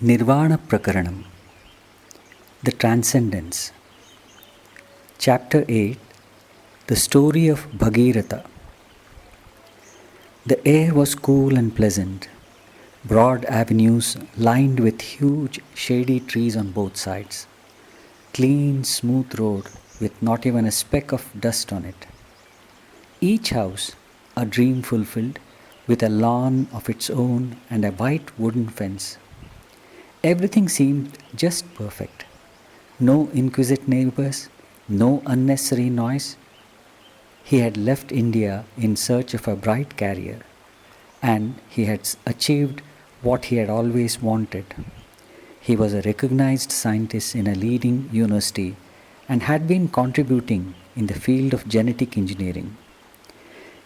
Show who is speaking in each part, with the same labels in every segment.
Speaker 1: Nirvana Prakaranam, The Transcendence. Chapter 8, The Story of Bhagiratha. The air was cool and pleasant, broad avenues lined with huge shady trees on both sides, clean smooth road with not even a speck of dust on it. Each house a dream fulfilled, with a lawn of its own and a white wooden fence. Everything seemed just perfect. No inquisitive neighbors, no unnecessary noise. He had left India in search of a bright career, and he had achieved what he had always wanted. He was a recognized scientist in a leading university and had been contributing in the field of genetic engineering.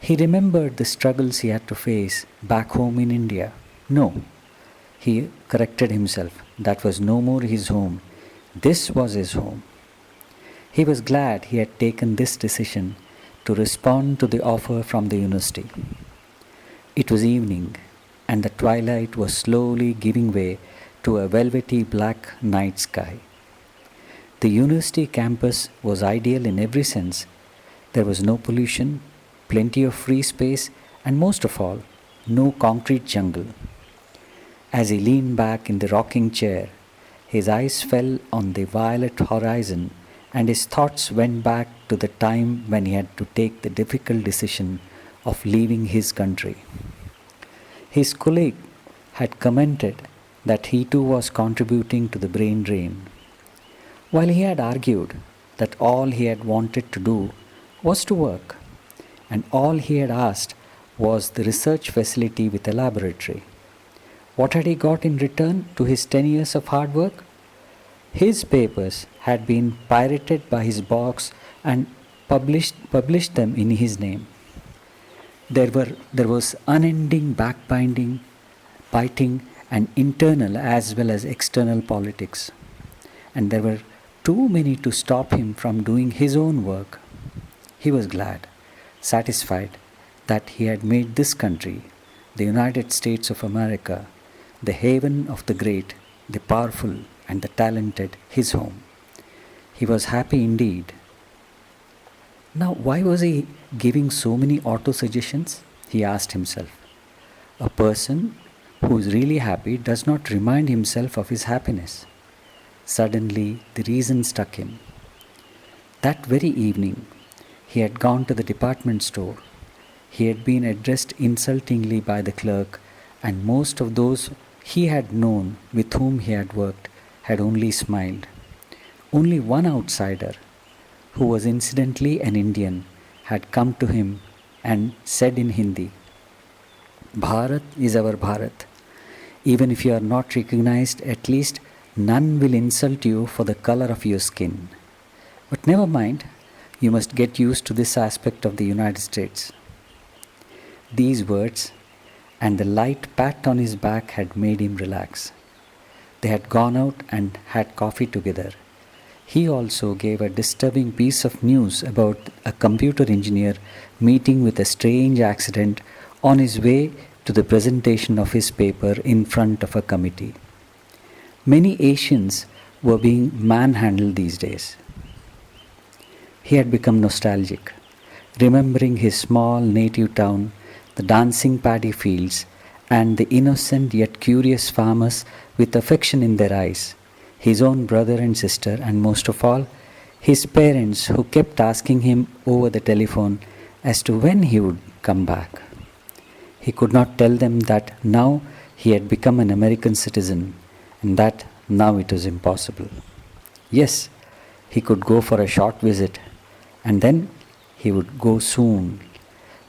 Speaker 1: He remembered the struggles he had to face back home in India. No, he corrected himself. That was no more his home. This was his home. He was glad he had taken this decision to respond to the offer from the university. It was evening, and the twilight was slowly giving way to a velvety black night sky. The university campus was ideal in every sense. There was no pollution, plenty of free space, and most of all, no concrete jungle. As he leaned back in the rocking chair, his eyes fell on the violet horizon, and his thoughts went back to the time when he had to take the difficult decision of leaving his country. His colleague had commented that he too was contributing to the brain drain, while he had argued that all he had wanted to do was to work, and all he had asked was the research facility with a laboratory. What had he got in return to his 10 years of hard work? His papers had been pirated by his boss and published them in his name. There was unending biting, and internal as well as external politics. And there were too many to stop him from doing his own work. He was glad, satisfied that he had made this country, the United States of America, the haven of the great, the powerful, and the talented, his home. He was happy indeed. Now, why was he giving so many auto-suggestions? He asked himself. A person who is really happy does not remind himself of his happiness. Suddenly, the reason struck him. That very evening, he had gone to the department store. He had been addressed insultingly by the clerk, and most of those he had known with whom he had worked had only smiled. Only one outsider, who was incidentally an Indian, had come to him and said in Hindi, "Bharat is our Bharat. Even if you are not recognized, at least none will insult you for the color of your skin. But never mind, you must get used to this aspect of the United States." These words and the light pat on his back had made him relax. They had gone out and had coffee together. He also gave a disturbing piece of news about a computer engineer meeting with a strange accident on his way to the presentation of his paper in front of a committee. Many Asians were being manhandled these days. He had become nostalgic, remembering his small native town, the dancing paddy fields, and the innocent yet curious farmers with affection in their eyes, his own brother and sister, and most of all, his parents who kept asking him over the telephone as to when he would come back. He could not tell them that now he had become an American citizen and that now it was impossible. Yes, he could go for a short visit, and then he would go soon.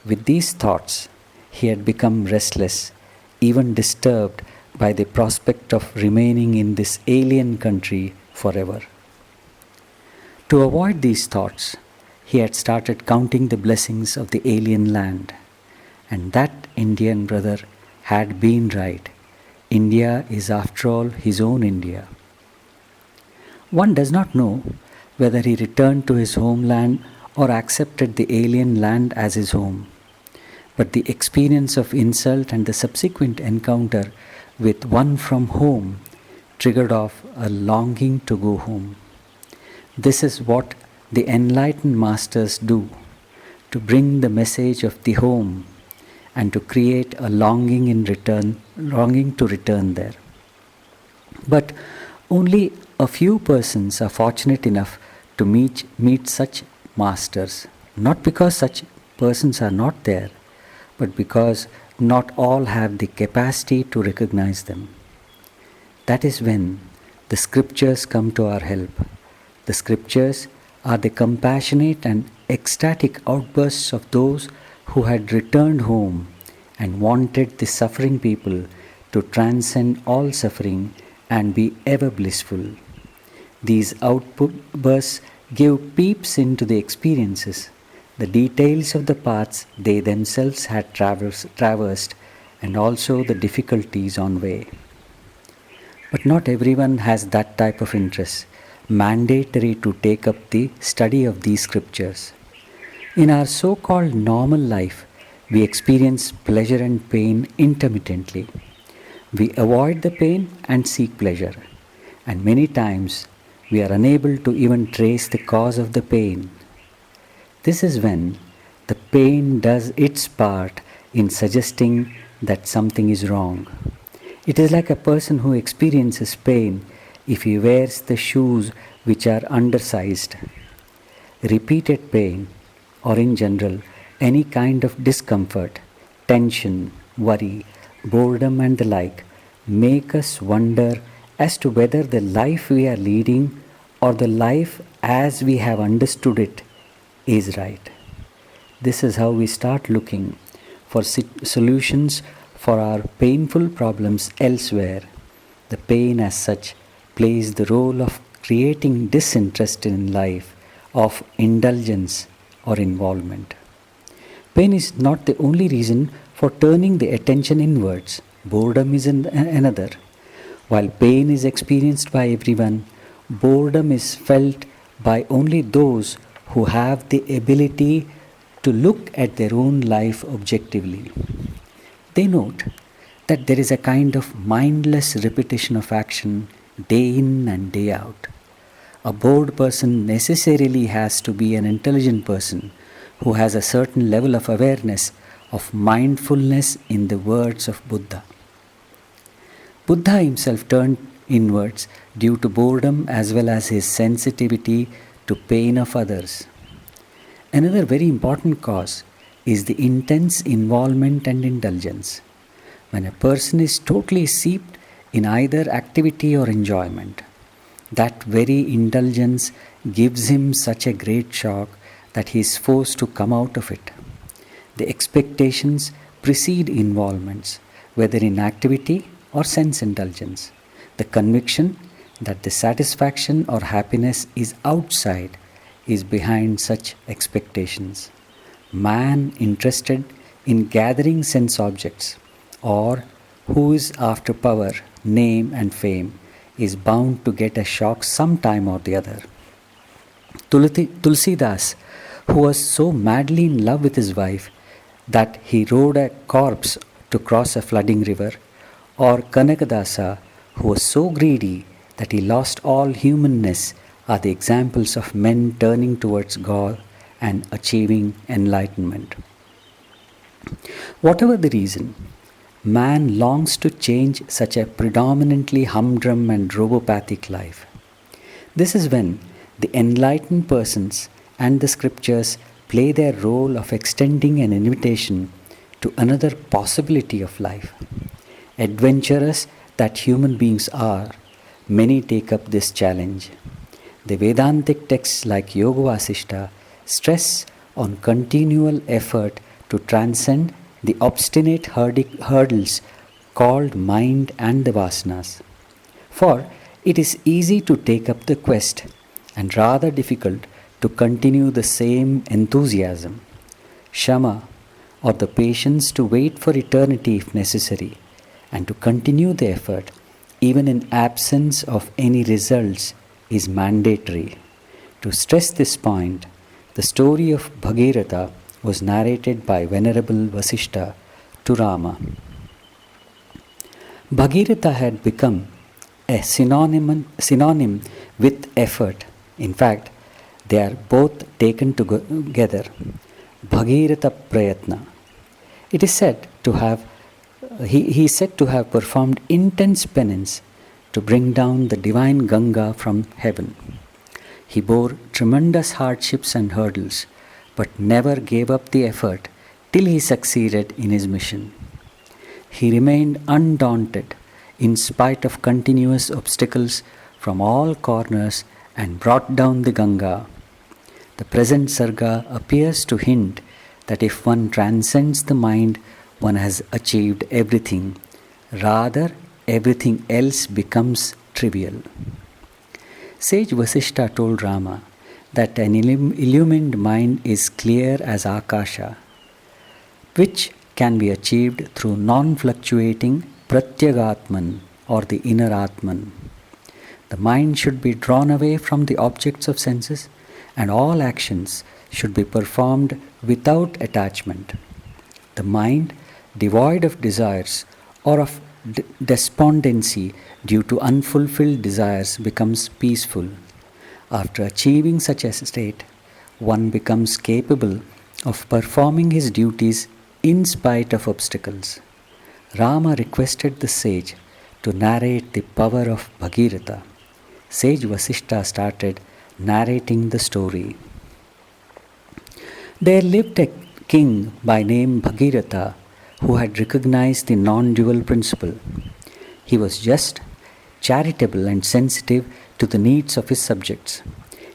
Speaker 1: With these thoughts, he had become restless, even disturbed by the prospect of remaining in this alien country forever. To avoid these thoughts, he had started counting the blessings of the alien land. And that Indian brother had been right. India is after all his own India. One does not know whether he returned to his homeland or accepted the alien land as his home. But the experience of insult and the subsequent encounter with one from home triggered off a longing to go home. This is what the enlightened masters do, to bring the message of the home and to create a longing to return there. But only a few persons are fortunate enough to meet such masters, not because such persons are not there, but because not all have the capacity to recognize them. That is when the scriptures come to our help. The scriptures are the compassionate and ecstatic outbursts of those who had returned home and wanted the suffering people to transcend all suffering and be ever blissful. These outbursts give peeps into the experiences, the details of the paths they themselves had traversed, and also the difficulties on way. But not everyone has that type of interest, mandatory to take up the study of these scriptures. In our so-called normal life, we experience pleasure and pain intermittently. We avoid the pain and seek pleasure, and many times we are unable to even trace the cause of the pain. This is when the pain does its part in suggesting that something is wrong. It is like a person who experiences pain if he wears the shoes which are undersized. Repeated pain, or in general, any kind of discomfort, tension, worry, boredom and the like, make us wonder as to whether the life we are leading or the life as we have understood it is right. This is how we start looking for solutions for our painful problems elsewhere. The pain as such plays the role of creating disinterest in life, of indulgence or involvement. Pain is not the only reason for turning the attention inwards. Boredom is another. While pain is experienced by everyone, boredom is felt by only those who have the ability to look at their own life objectively. They note that there is a kind of mindless repetition of action day in and day out. A bored person necessarily has to be an intelligent person who has a certain level of awareness, of mindfulness, in the words of Buddha. Buddha himself turned inwards due to boredom as well as his sensitivity to pain of others. Another very important cause is the intense involvement and indulgence. When a person is totally seeped in either activity or enjoyment, that very indulgence gives him such a great shock that he is forced to come out of it. The expectations precede involvements, whether in activity or sense indulgence. The conviction that the satisfaction or happiness is outside is behind such expectations. Man interested in gathering sense objects, or who is after power, name and fame, is bound to get a shock sometime or the other. Tulsidas, who was so madly in love with his wife that he rode a corpse to cross a flooding river, or Kanakadasa, who was so greedy that he lost all humanness, are the examples of men turning towards God and achieving enlightenment. Whatever the reason, man longs to change such a predominantly humdrum and robopathic life. This is when the enlightened persons and the scriptures play their role of extending an invitation to another possibility of life. Adventurous that human beings are, many take up this challenge. The Vedantic texts like Yoga Vasishta stress on continual effort to transcend the obstinate hurdles called mind and the vasanas. For it is easy to take up the quest and rather difficult to continue the same enthusiasm. Shama, or the patience to wait for eternity if necessary, and to continue the effort even in absence of any results, is mandatory. To stress this point, the story of Bhagirath was narrated by Venerable Vasishta to Rama. Bhagirath had become a synonym with effort. In fact, they are both taken together. Bhagirata Prayatna. It is said to have he is said to have performed intense penance to bring down the divine Ganga from heaven. He bore tremendous hardships and hurdles, but never gave up the effort till he succeeded in his mission. He remained undaunted in spite of continuous obstacles from all corners and brought down the Ganga. The present Sarga appears to hint that if one transcends the mind, one has achieved everything. Rather, everything else becomes trivial. Sage Vasishta told Rama that an illumined mind is clear as Akasha, which can be achieved through non-fluctuating Pratyagatman or the inner Atman. The mind should be drawn away from the objects of senses and all actions should be performed without attachment. The mind, devoid of desires or of despondency due to unfulfilled desires, becomes peaceful. After achieving such a state, one becomes capable of performing his duties in spite of obstacles. Rama requested the sage to narrate the power of Bhagirata. Sage Vasishta started narrating the story. There lived a king by name Bhagirata who had recognized the non-dual principle. He was just, charitable and sensitive to the needs of his subjects.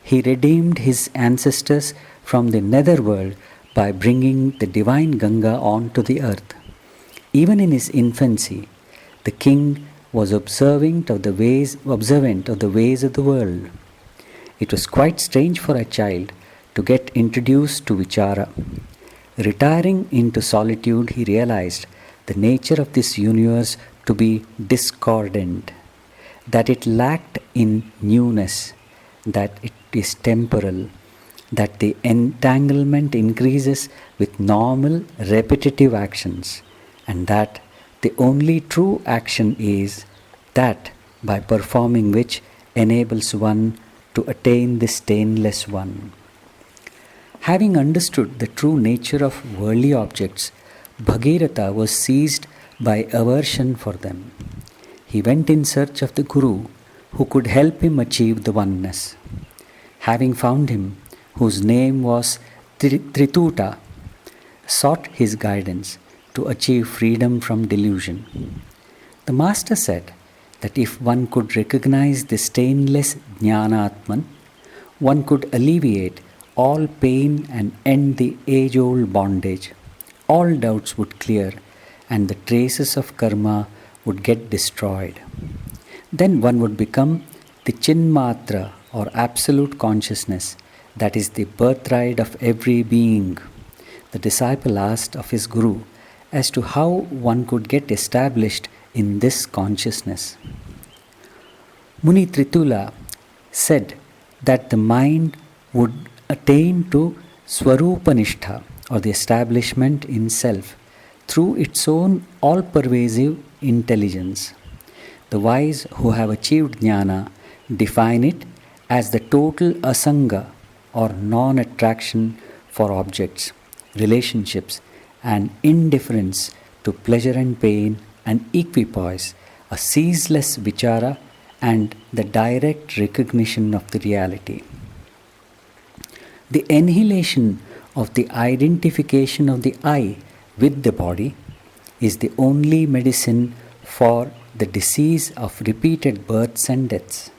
Speaker 1: He redeemed his ancestors from the netherworld by bringing the divine Ganga onto the earth. Even in his infancy, the king was observant of the ways of the world. It was quite strange for a child to get introduced to Vichara. Retiring into solitude, he realized the nature of this universe to be discordant, that it lacked in newness, that it is temporal, that the entanglement increases with normal repetitive actions, and that the only true action is that by performing which enables one to attain the stainless one. Having understood the true nature of worldly objects, Bhagirata was seized by aversion for them. He went in search of the Guru who could help him achieve the oneness. Having found him, whose name was Trituta, sought his guidance to achieve freedom from delusion. The master said that if one could recognize the stainless Jnanatman, one could alleviate all pain and end the age-old bondage. All doubts would clear and the traces of karma would get destroyed. Then one would become the Chinmatra or absolute consciousness, that is the birthright of every being. The disciple asked of his guru as to how one could get established in this consciousness. Muni Tritula said that the mind would attain to Swarupanishtha or the establishment in self through its own all-pervasive intelligence. The wise who have achieved jnana define it as the total asanga or non-attraction for objects, relationships and indifference to pleasure and pain and equipoise, a ceaseless vichara and the direct recognition of the reality. The annihilation of the identification of the I with the body is the only medicine for the disease of repeated births and deaths.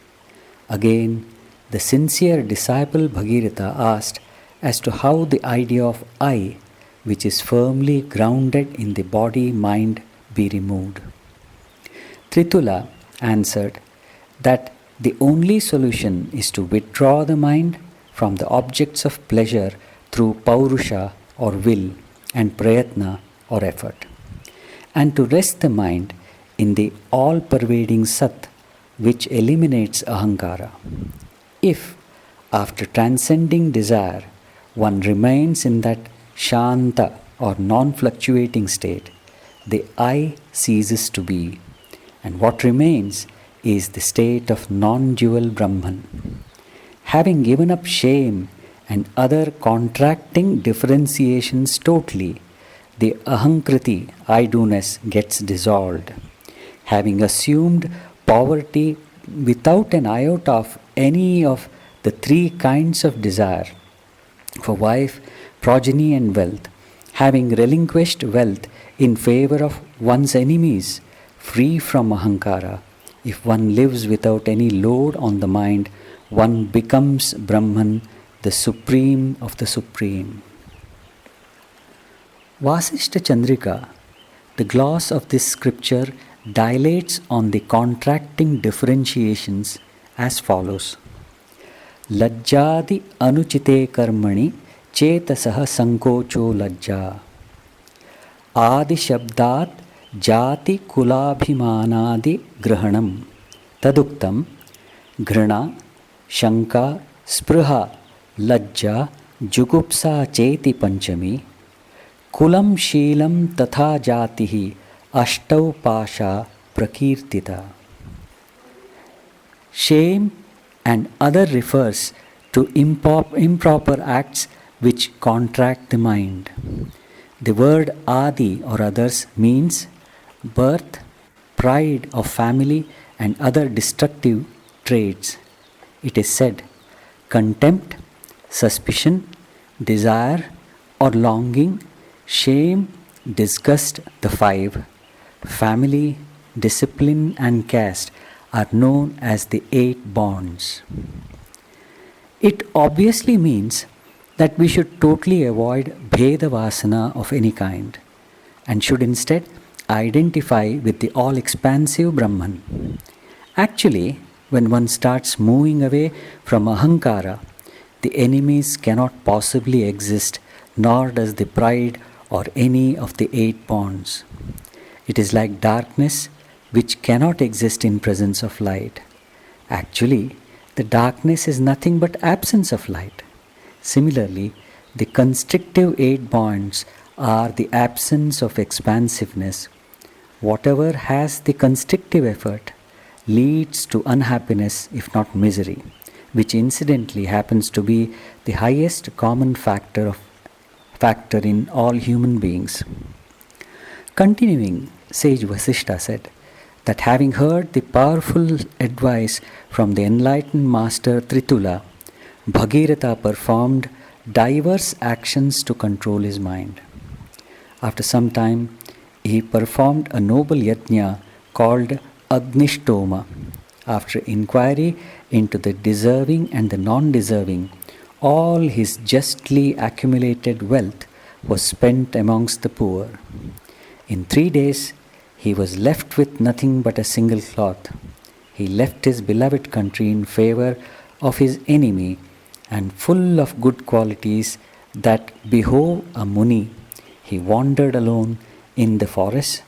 Speaker 1: Again, the sincere disciple Bhagirata asked as to how the idea of I, which is firmly grounded in the body-mind, be removed. Tritula answered that the only solution is to withdraw the mind from the objects of pleasure through paurusha or will and prayatna or effort, and to rest the mind in the all-pervading Sat, which eliminates ahankara. If, after transcending desire, one remains in that shanta or non-fluctuating state, the I ceases to be, and what remains is the state of non-dual Brahman. Having given up shame and other contracting differentiations totally, the ahankriti, I-doness, gets dissolved. Having assumed poverty without an iota of any of the three kinds of desire for wife, progeny, and wealth, having relinquished wealth in favor of one's enemies, free from ahankara, if one lives without any load on the mind, one becomes Brahman, the supreme of the supreme. Vasishta Chandrika, the gloss of this scripture, dilates on the contracting differentiations as follows. Lajjadi anuchite karmani chetasah sankocho lajja. Adi shabdat jati kulabhimanadi grahanam. Taduktam घृणा शंका स्पृहा लज्जा जुगुप्सा चेति पंचमी coulomb Sheelam तथा जातिः अष्टौ Pasha प्रकीर्तिता. Shame and other refers to improper acts which contract the mind. The word adi or others means birth, pride of family and other destructive traits. It is said, contempt, suspicion, desire or longing, shame, disgust, the five, family, discipline and caste are known as the 8 bonds. It obviously means that we should totally avoid bheda vasana of any kind and should instead identify with the all-expansive Brahman. Actually, when one starts moving away from ahankara, the enemies cannot possibly exist, nor does the pride or any of the 8 bonds. It is like darkness which cannot exist in presence of light. Actually, the darkness is nothing but absence of light. Similarly, the constrictive 8 bonds are the absence of expansiveness. Whatever has the constrictive effort leads to unhappiness if not misery, which incidentally happens to be the highest common factor in all human beings. Continuing, sage Vasishta said that having heard the powerful advice from the enlightened master Tritula, Bhagirath performed diverse actions to control his mind. After some time, he performed a noble yajna called Agnishtoma. After inquiry into the deserving and the non-deserving, all his justly accumulated wealth was spent amongst the poor. In 3 days, he was left with nothing but a single cloth. He left his beloved country in favor of his enemy, and full of good qualities that behove a Muni, he wandered alone in the forests,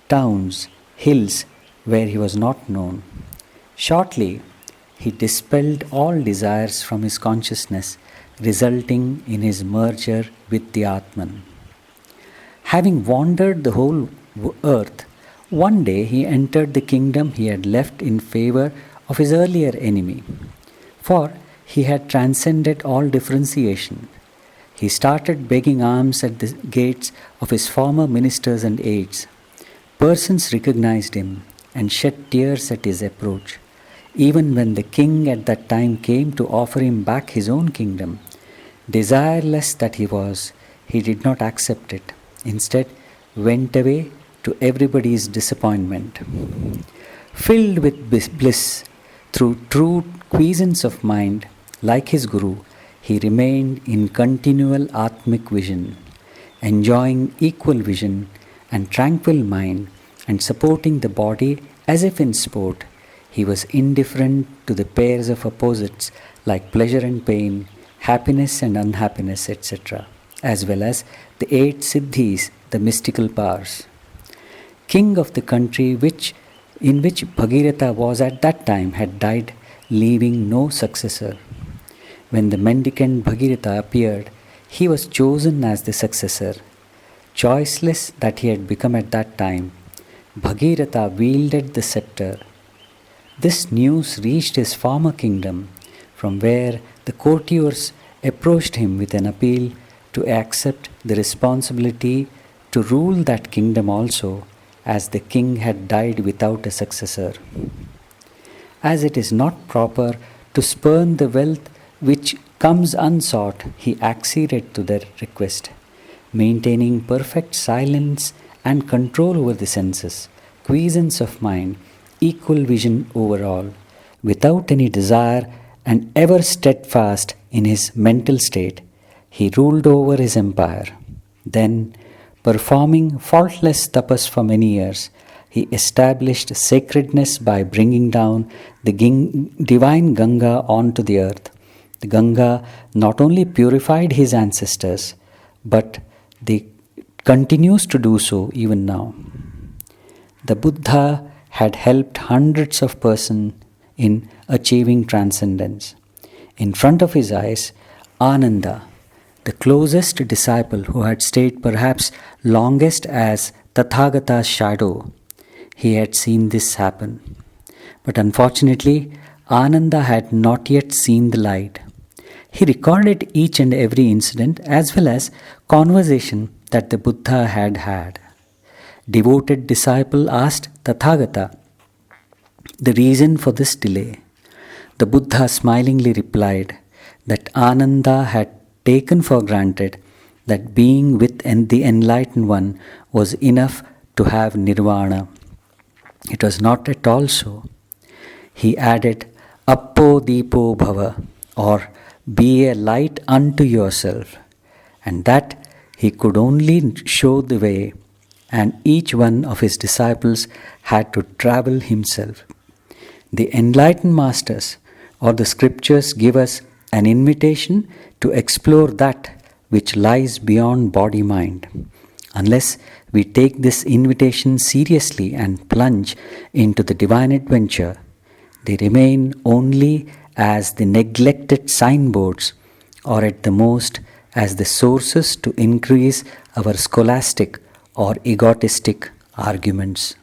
Speaker 1: towns, hills, where he was not known. Shortly, he dispelled all desires from his consciousness, resulting in his merger with the Atman. Having wandered the whole earth, one day he entered the kingdom he had left in favor of his earlier enemy. For he had transcended all differentiation. He started begging alms at the gates of his former ministers and aides. Persons recognized him and shed tears at his approach. Even when the king at that time came to offer him back his own kingdom, desireless that he was, he did not accept it. Instead, went away to everybody's disappointment. Filled with bliss through true quiescence of mind, like his guru, he remained in continual atmic vision, enjoying equal vision and tranquil mind, and supporting the body as if in sport. He was indifferent to the pairs of opposites like pleasure and pain, happiness and unhappiness, etc., as well as the 8 siddhis, the mystical powers. King of the country in which Bhagirath was at that time had died, leaving no successor. When the mendicant Bhagirath appeared, he was chosen as the successor. Choiceless that he had become at that time, Bhagirath wielded the scepter. This news reached his former kingdom, from where the courtiers approached him with an appeal to accept the responsibility to rule that kingdom also, as the king had died without a successor. As it is not proper to spurn the wealth which comes unsought, he acceded to their request, maintaining perfect silence and control over the senses, quiescence of mind, equal vision over all, without any desire and ever steadfast in his mental state. He ruled over his empire. Then, performing faultless tapas for many years, he established sacredness by bringing down the divine Ganga onto the earth. The Ganga not only purified his ancestors, but they continues to do so even now. The Buddha had helped hundreds of persons in achieving transcendence. In front of his eyes, Ananda, the closest disciple who had stayed perhaps longest as Tathagata's shadow, he had seen this happen. But unfortunately, Ananda had not yet seen the light. He recorded each and every incident as well as conversation that the Buddha had had. Devoted disciple asked Tathagata the reason for this delay. The Buddha smilingly replied that Ananda had taken for granted that being with the enlightened one was enough to have Nirvana. It was not at all so. He added, Appo Deepo Bhava, or be a light unto yourself, and that he could only show the way, and each one of his disciples had to travel himself. The enlightened masters or the scriptures give us an invitation to explore that which lies beyond body-mind. Unless we take this invitation seriously and plunge into the divine adventure, they remain only as the neglected signboards, or at the most as the sources to increase our scholastic or egotistic arguments.